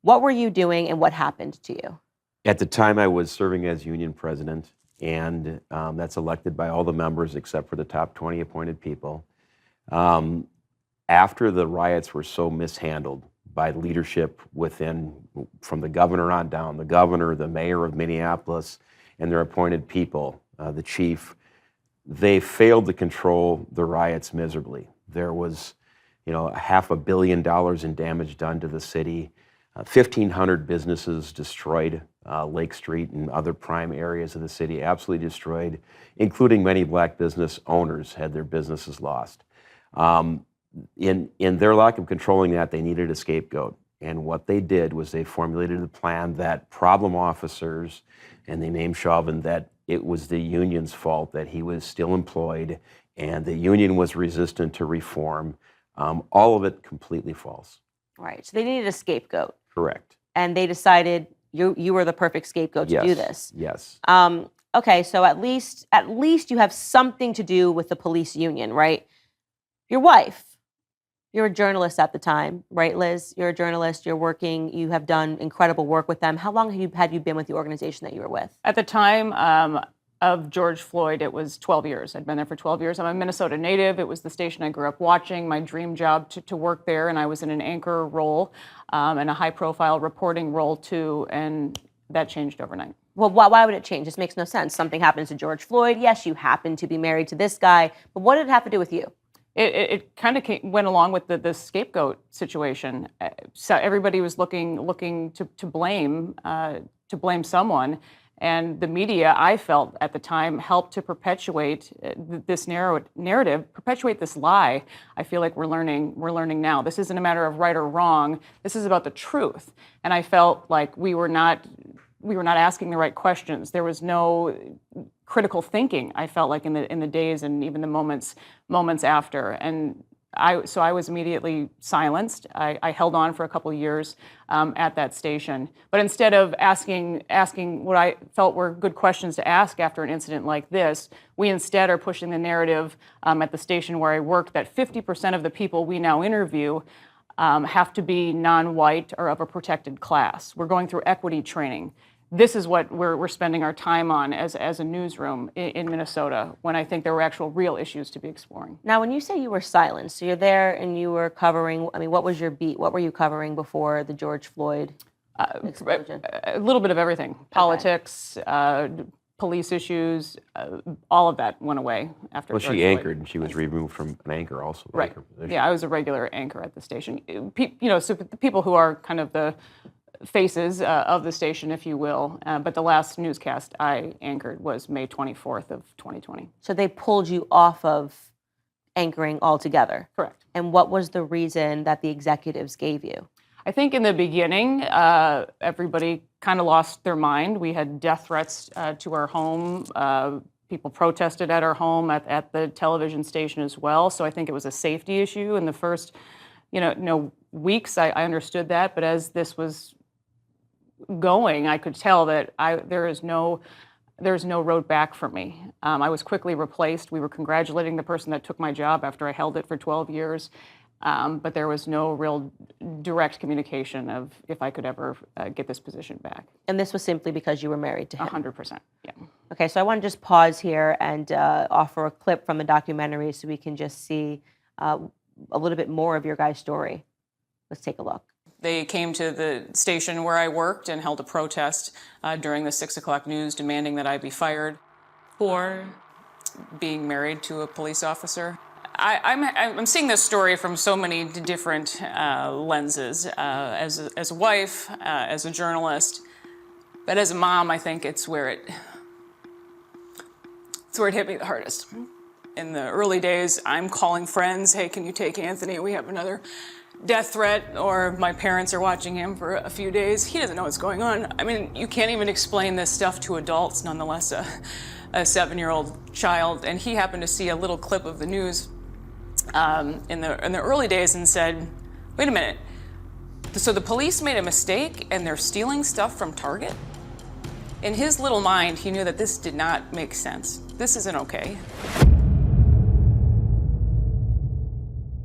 What were you doing and what happened to you? At the time, I was serving as union president, and that's elected by all the members except for the top 20 appointed people. After the riots were so mishandled by leadership within, from the governor on down, the governor, the mayor of Minneapolis, and their appointed people, the chief, they failed to control the riots miserably. There was, $500 million in damage done to the city, 1,500 businesses destroyed, Lake Street and other prime areas of the city absolutely destroyed, including many black business owners had their businesses lost. In their lack of controlling that, they needed a scapegoat. And what they did was they formulated a plan that problem officers, and they named Chauvin, that it was the union's fault that he was still employed and the union was resistant to reform. All of it completely false. Right. So they needed a scapegoat. Correct. And they decided you were the perfect scapegoat to do this. Yes. Okay, so at least you have something to do with the police union, right? Your wife, you're a journalist at the time, right, Liz? You're a journalist, you're working, you have done incredible work with them. How long had you been with the organization that you were with? At the time of George Floyd, it was 12 years. I'd been there for 12 years. I'm a Minnesota native. It was the station I grew up watching, my dream job to work there, and I was in an anchor role and a high-profile reporting role, too, and that changed overnight. Well, why would it change? This makes no sense. Something happens to George Floyd. Yes, you happen to be married to this guy, but what did it have to do with you? It kind of went along with the scapegoat situation. So everybody was looking to blame someone, and the media, I felt at the time, helped to perpetuate this narrative, perpetuate this lie. I feel like we're learning now. This isn't a matter of right or wrong. This is about the truth, and I felt like we were not asking the right questions. There was no critical thinking, I felt like, in the days and even the moments after. And I was immediately silenced. I held on for a couple of years at that station. But instead of asking what I felt were good questions to ask after an incident like this, we instead are pushing the narrative at the station where I worked that 50% of the people we now interview have to be non-white or of a protected class. We're going through equity training. This is what we're spending our time on as a newsroom in Minnesota, when I think there were actual real issues to be exploring. Now, when you say you were silenced, so you're there and you were covering, what was your beat? What were you covering before the George Floyd explosion? A little bit of everything. Politics, police issues, all of that went away after. Well, she anchored, and she was removed from an anchor also. Right. Yeah, I was a regular anchor at the station. So the people who are kind of the faces of the station, if you will. But the last newscast I anchored was May 24th of 2020. So they pulled you off of anchoring altogether? Correct. And what was the reason that the executives gave you? I think in the beginning, everybody kind of lost their mind. We had death threats to our home. People protested at our home, at the television station as well. So I think it was a safety issue. In the first, weeks, I understood that. But as this was going, I could tell that there's no road back for me. I was quickly replaced. We were congratulating the person that took my job after I held it for 12 years. But there was no real direct communication of if I could ever get this position back. And this was simply because you were married to him? 100%, yeah. Okay, so I want to just pause here and offer a clip from the documentary so we can just see a little bit more of your guys' story. Let's take a look. They came to the station where I worked and held a protest during the 6 o'clock news, demanding that I be fired for being married to a police officer. I'm seeing this story from so many different lenses, as a wife, as a journalist, but as a mom, I think it's where it hit me the hardest. In the early days, I'm calling friends, hey, can you take Anthony? We have another death threat, or my parents are watching him for a few days. He doesn't know what's going on. I mean, you can't even explain this stuff to adults, nonetheless a 7-year-old child, and he happened to see a little clip of the news in the early days and said, wait a minute, so the police made a mistake and they're stealing stuff from Target? In his little mind, he knew that this did not make sense. This isn't okay.